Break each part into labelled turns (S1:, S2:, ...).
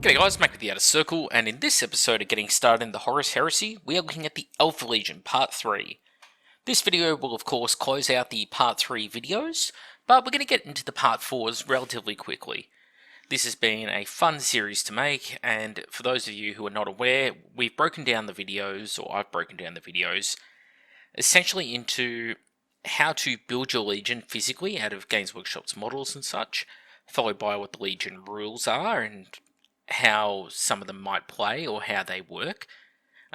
S1: G'day guys, Mac with the Outer Circle, and in this episode of Getting Started in the Horus Heresy, we are looking at the Alpha Legion Part 3. This video will of course close out the Part 3 videos, but we're going to get into the Part 4s relatively quickly. This has been a fun series to make, and for those of you who are not aware, we've broken down the videos, or I've broken down the videos, essentially into how to build your Legion physically out of Games Workshop's models and such, followed by what the Legion rules are and how some of them might play or how they work.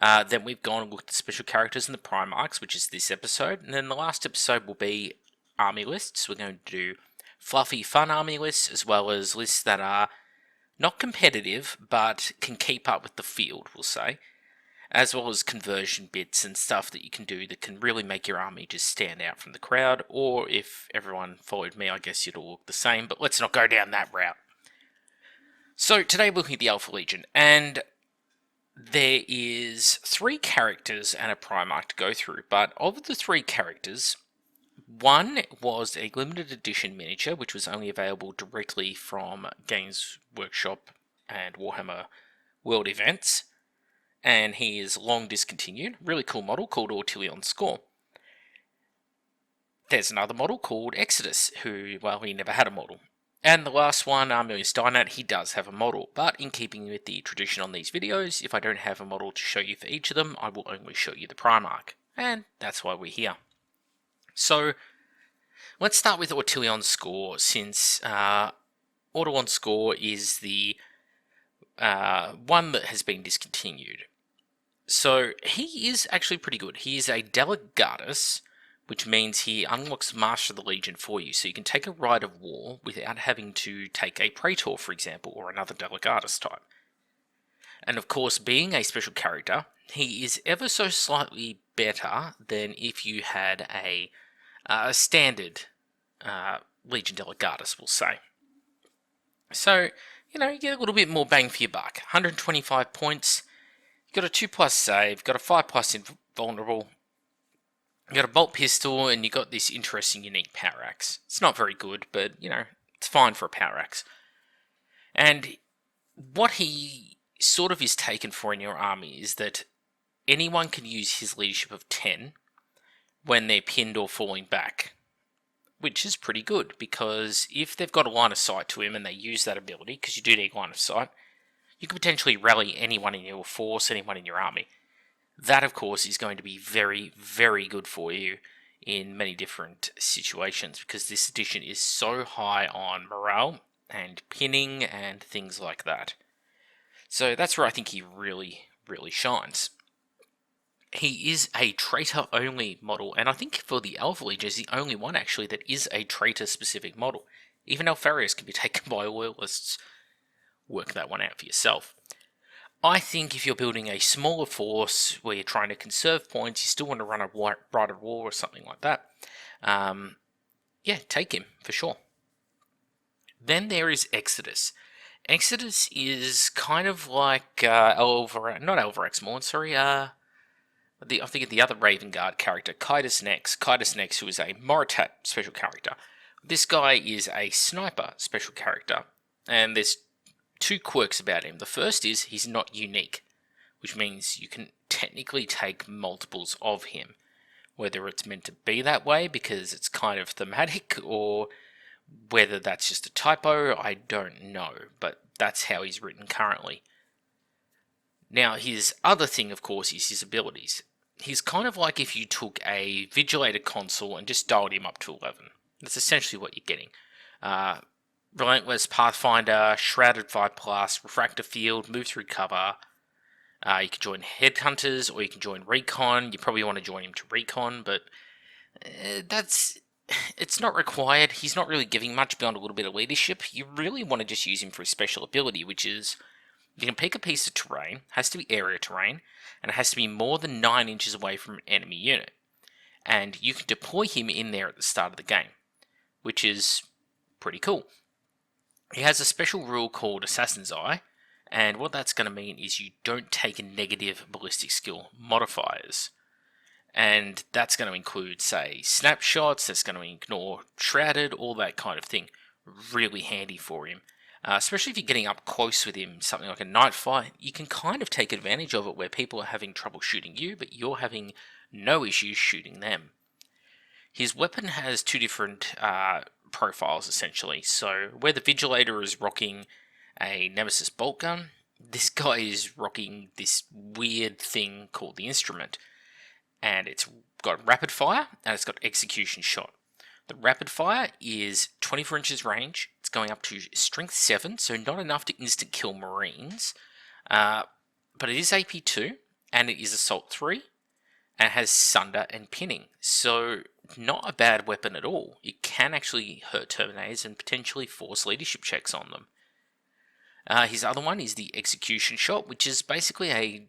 S1: Then we've gone and looked at special characters in the Primarchs, which is this episode, and then the last episode will be army lists. We're going to do fluffy, fun army lists, as well as lists that are not competitive, but can keep up with the field, we'll say, as well as conversion bits and stuff that you can do that can really make your army just stand out from the crowd, or if everyone followed me, I guess it'll look the same, but let's not go down that route. So today we're looking at the Alpha Legion, and there is 3 characters and a Primarch to go through, but of the 3 characters, one was a limited edition miniature, which was only available directly from Games Workshop and Warhammer World Events, and he is long discontinued. Really cool model called Ortelion Score. There's another model called Exodus, who, well, he never had a model. And the last one, Armelian Steinat, he does have a model, but in keeping with the tradition on these videos, if I don't have a model to show you for each of them, I will only show you the Primarch, and that's why we're here. So, let's start with Ortelion Score, since Ortelion Score is the one that has been discontinued. So, he is actually pretty good. He is a Delegatus, which means he unlocks Master of the Legion for you, so you can take a Rite of War without having to take a Praetor, for example, or another Delegatus type. And of course, being a special character, he is ever so slightly better than if you had a standard Legion Delegatus, we'll say. So, you get a little bit more bang for your buck. 125 points, you've got a 2+ save, got a 5+ invulnerable, you got a bolt pistol, and you got this interesting, unique power axe. It's not very good, but, it's fine for a power axe. And what he sort of is taken for in your army is that anyone can use his leadership of 10 when they're pinned or falling back, which is pretty good, because if they've got a line of sight to him and they use that ability, because you do need line of sight, you can potentially rally anyone in your force, anyone in your army. That, of course, is going to be very, very good for you in many different situations, because this edition is so high on morale and pinning and things like that. So that's where I think he really, really shines. He is a traitor-only model, and I think for the Alpha Legion is the only one, actually, that is a traitor-specific model. Even Alpharius can be taken by loyalists. Work that one out for yourself. I think if you're building a smaller force where you're trying to conserve points, you still want to run a Rite of War or something like that, yeah, take him, for sure. Then there is Exodus. Exodus is kind of like not Elvirax Morn, sorry, I think the other Raven Guard character, Kaitus Nex, who is a Moritat special character. This guy is a sniper special character, and there's 2 quirks about him. The first is he's not unique, which means you can technically take multiples of him. Whether it's meant to be that way because it's kind of thematic, or whether that's just a typo, I don't know, but that's how he's written currently. Now, his other thing, of course, is his abilities. He's kind of like if you took a Vigilator Consul and just dialed him up to 11. That's essentially what you're getting. Relentless, Pathfinder, Shrouded 5+, Refractor Field, Move Through Cover. You can join Headhunters, or you can join Recon. You probably want to join him to Recon, but it's not required. He's not really giving much beyond a little bit of leadership. You really want to just use him for his special ability, which is you can pick a piece of terrain, has to be area terrain, and it has to be more than 9 inches away from an enemy unit. And you can deploy him in there at the start of the game, which is pretty cool. He has a special rule called Assassin's Eye, and what that's going to mean is you don't take a negative ballistic skill modifiers. And that's going to include, say, snapshots, that's going to ignore Shrouded, all that kind of thing. Really handy for him. Especially if you're getting up close with him, something like a night fight, you can kind of take advantage of it where people are having trouble shooting you, but you're having no issues shooting them. His weapon has two different profiles, essentially. So where the Vigilator is rocking a Nemesis bolt gun, this guy is rocking this weird thing called the Instrument. And it's got rapid fire, and it's got execution shot. The rapid fire is 24 inches range. It's going up to strength 7, so not enough to instant kill Marines. But it is AP2, and it is assault 3, and it has sunder and pinning. So not a bad weapon at all. It can actually hurt Terminators and potentially force leadership checks on them. His other one is the execution shot, which is basically a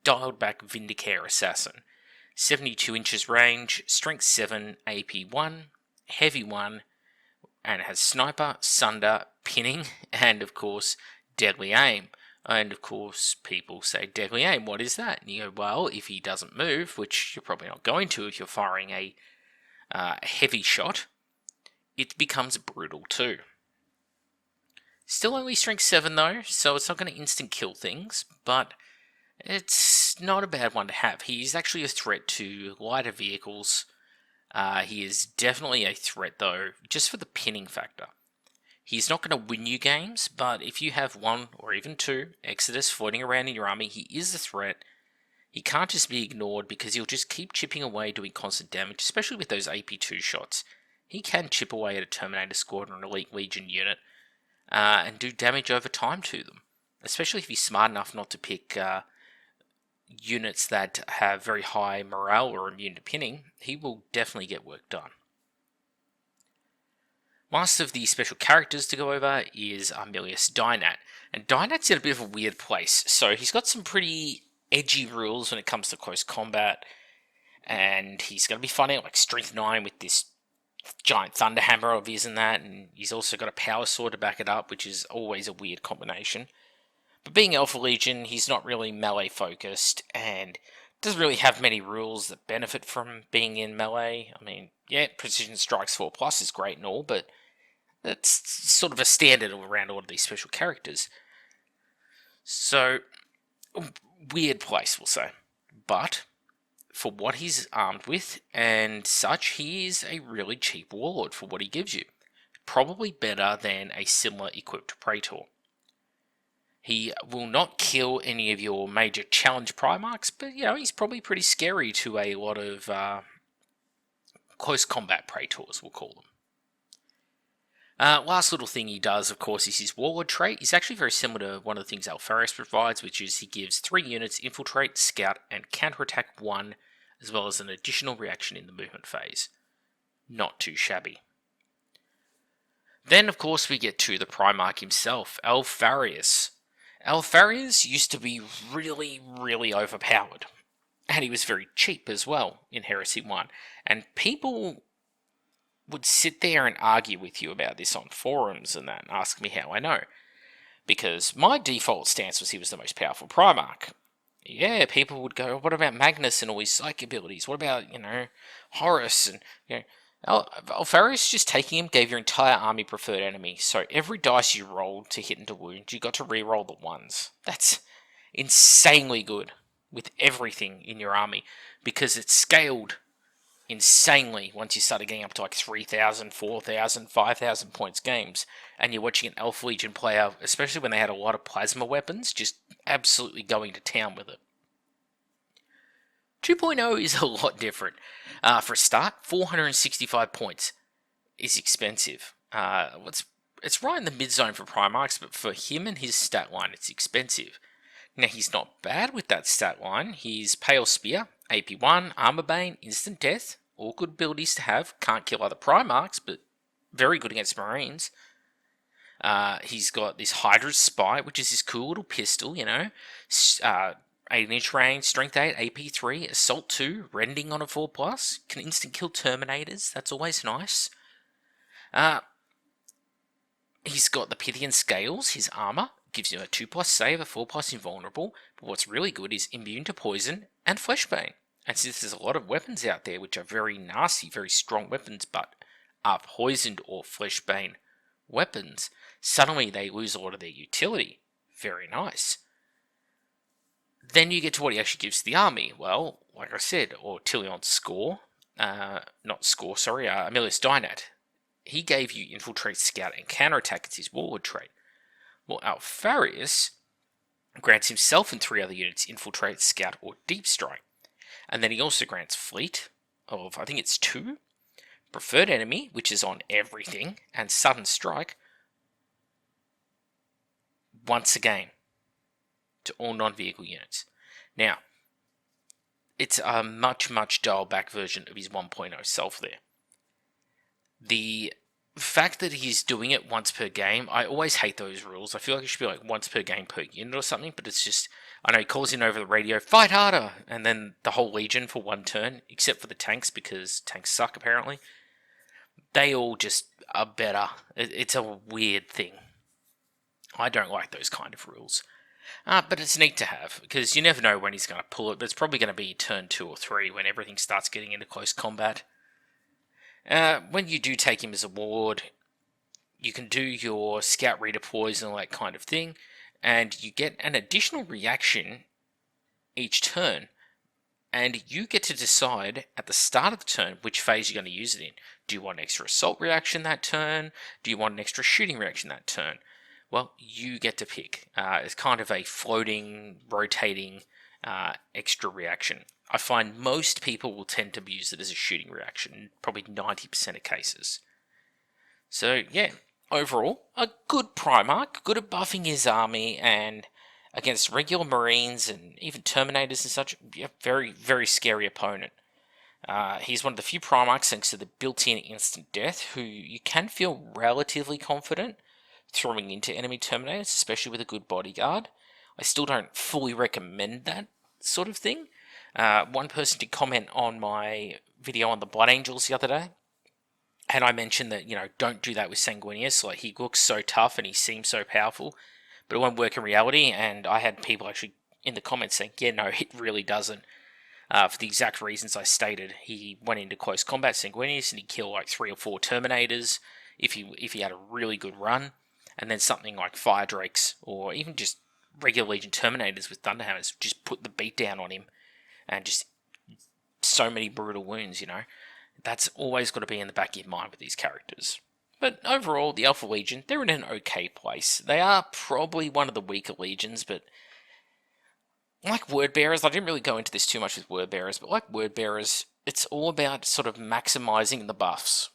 S1: dialed back Vindicare assassin. 72 inches range, strength 7, AP 1, heavy 1, and it has sniper, sunder, pinning, and of course, deadly aim. And of course, people say, deadly aim, what is that? And you go, well, if he doesn't move, which you're probably not going to if you're firing a heavy shot, it becomes brutal too. Still only strength 7 though, so it's not going to instant kill things, but it's not a bad one to have. He's actually a threat to lighter vehicles. He is definitely a threat though, just for the pinning factor. He's not going to win you games, but if you have 1 or even 2 Exodus floating around in your army, he is a threat. He can't just be ignored because he'll just keep chipping away doing constant damage, especially with those AP2 shots. He can chip away at a Terminator squad or an Elite Legion unit and do damage over time to them, especially if he's smart enough not to pick units that have very high morale or immune to pinning. He will definitely get work done. Last of the special characters to go over is Armilius Dynat. And Dynat's in a bit of a weird place. So he's got some pretty edgy rules when it comes to close combat. And he's going to be fighting like Strength 9 with this giant Thunderhammer of his and that. And he's also got a Power Sword to back it up, which is always a weird combination. But being Alpha Legion, he's not really melee focused and doesn't really have many rules that benefit from being in melee. I mean, yeah, Precision Strikes 4+ is great and all, but that's sort of a standard around all of these special characters. So, weird place, we'll say. But, for what he's armed with and such, he is a really cheap warlord for what he gives you. Probably better than a similar equipped Praetor. He will not kill any of your major challenge Primarchs, but he's probably pretty scary to a lot of close combat Praetors, we'll call them. Last little thing he does, of course, is his Warlord trait. He's actually very similar to one of the things Alpharius provides, which is he gives 3 units Infiltrate, Scout, and Counterattack 1, as well as an additional reaction in the movement phase. Not too shabby. Then, of course, we get to the Primarch himself, Alpharius. Alpharius used to be really, really overpowered. And he was very cheap as well in Heresy 1. And people would sit there and argue with you about this on forums and that, and ask me how I know. Because my default stance was he was the most powerful Primarch. Yeah, people would go, what about Magnus and all his psych abilities? What about, Horus? And, Alpharius just taking him gave your entire army preferred enemy. So every dice you rolled to hit and to wound, you got to re-roll the ones. That's insanely good with everything in your army, because it's scaled insanely once you started getting up to like 3,000, 4,000, 5,000 points games, and you're watching an Alpha Legion player, especially when they had a lot of plasma weapons, just absolutely going to town with it. 2.0 is a lot different. For a start, 465 points is expensive. It's right in the mid-zone for Primarchs, but for him and his stat line, it's expensive. Now, he's not bad with that stat line. He's Pale Spear, AP1, Armor Bane, Instant Death, all good abilities to have. Can't kill other Primarchs, but very good against Marines. He's got this Hydra's Spy, which is his cool little pistol, 8-inch range, Strength 8, AP3, Assault 2, Rending on a 4+, can instant kill Terminators, that's always nice. He's got the Pythian Scales, his armor, gives you a 2+ save, a 4+ invulnerable, but what's really good is immune to poison and Fleshbane. And since there's a lot of weapons out there which are very nasty, very strong weapons, but are poisoned or Fleshbane weapons, Suddenly they lose a lot of their utility. Very nice. Then you get to what he actually gives to the army. Well, like I said, or Tillion's score, Emilius Dynat. He gave you Infiltrate, Scout, and Counterattack as his warlord trait. Well, Alfarius grants himself and 3 other units Infiltrate, Scout, or Deep Strike. And then he also grants Fleet of, I think it's 2, Preferred Enemy, which is on everything, and Sudden Strike once a game to all non-vehicle units. Now, it's a much, much dialed back version of his 1.0 self there. The fact that he's doing it once per game, I always hate those rules. I feel like it should be like once per game per unit or something, but it's just, I know he calls in over the radio, fight harder, and then the whole legion for 1 turn, except for the tanks, because tanks suck apparently. They all just are better. It's a weird thing. I don't like those kind of rules. But it's neat to have, because you never know when he's going to pull it, but it's probably going to be turn 2 or 3 when everything starts getting into close combat. When you do take him as a ward, you can do your scout redeploys and all that kind of thing, and you get an additional reaction each turn, and you get to decide at the start of the turn which phase you're going to use it in. Do you want an extra assault reaction that turn? Do you want an extra shooting reaction that turn? Well, you get to pick. It's kind of a floating, rotating extra reaction. I find most people will tend to use it as a shooting reaction, probably 90% of cases. So, yeah, overall, a good Primarch, good at buffing his army, and against regular Marines and even Terminators and such, yeah, very, very scary opponent. He's one of the few Primarchs, thanks to the built-in instant death, who you can feel relatively confident throwing into enemy Terminators, especially with a good bodyguard. I still don't fully recommend that sort of thing. One person did comment on my video on the Blood Angels the other day, and I mentioned that, don't do that with Sanguinius. Like, he looks so tough and he seems so powerful, but it won't work in reality, and I had people actually in the comments saying, yeah, no, it really doesn't. For the exact reasons I stated. He went into close combat Sanguinius and he killed like 3 or 4 Terminators if he had a really good run. And then something like Fire Drakes, or even just regular Legion Terminators with Thunderhammers, just put the beat down on him, and just so many brutal wounds, That's always got to be in the back of your mind with these characters. But overall, the Alpha Legion, they're in an okay place. They are probably one of the weaker legions, but like Word Bearers, I didn't really go into this too much with Word Bearers, but like Word Bearers, it's all about sort of maximizing the buffs.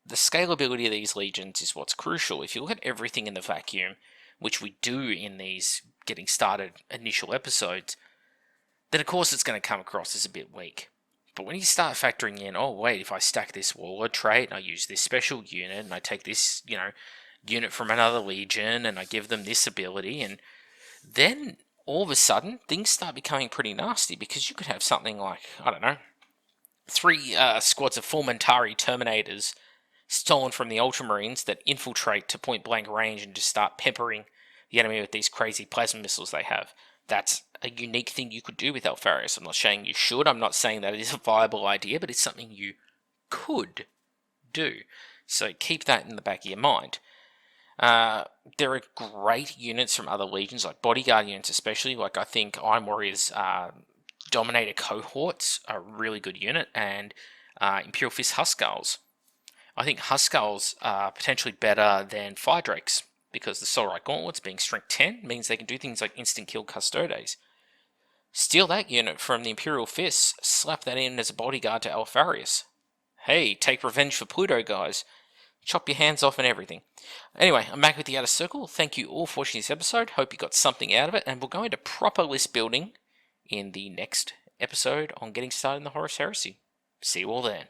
S1: The scalability of these legions is what's crucial. If you look at everything in the vacuum, which we do in these getting started initial episodes, then of course it's going to come across as a bit weak. But when you start factoring in, oh wait, if I stack this warlord trait and I use this special unit and I take this, unit from another legion and I give them this ability, and then all of a sudden things start becoming pretty nasty, because you could have something like, I don't know, 3 squads of Fulmentari Terminators stolen from the Ultramarines that infiltrate to point blank range and just start peppering the enemy with these crazy plasma missiles they have. That's a unique thing you could do with Alfarius. I'm not saying you should, I'm not saying that it is a viable idea, but it's something you could do. So keep that in the back of your mind. There are great units from other legions, like bodyguard units especially. Like, I think Iron Warriors Dominator cohorts are a really good unit, and Imperial Fist Huskarls. I think Huskarls are potentially better than Fire Drakes, because the Solarite Gauntlets being strength 10 means they can do things like instant kill Custodes. Steal that unit from the Imperial Fists, slap that in as a bodyguard to Alfarius. Hey, take revenge for Pluto, guys. Chop your hands off and everything. Anyway, I'm back with the Outer Circle. Thank you all for watching this episode. Hope you got something out of it, and we'll go into proper list building in the next episode on getting started in the Horus Heresy. See you all then.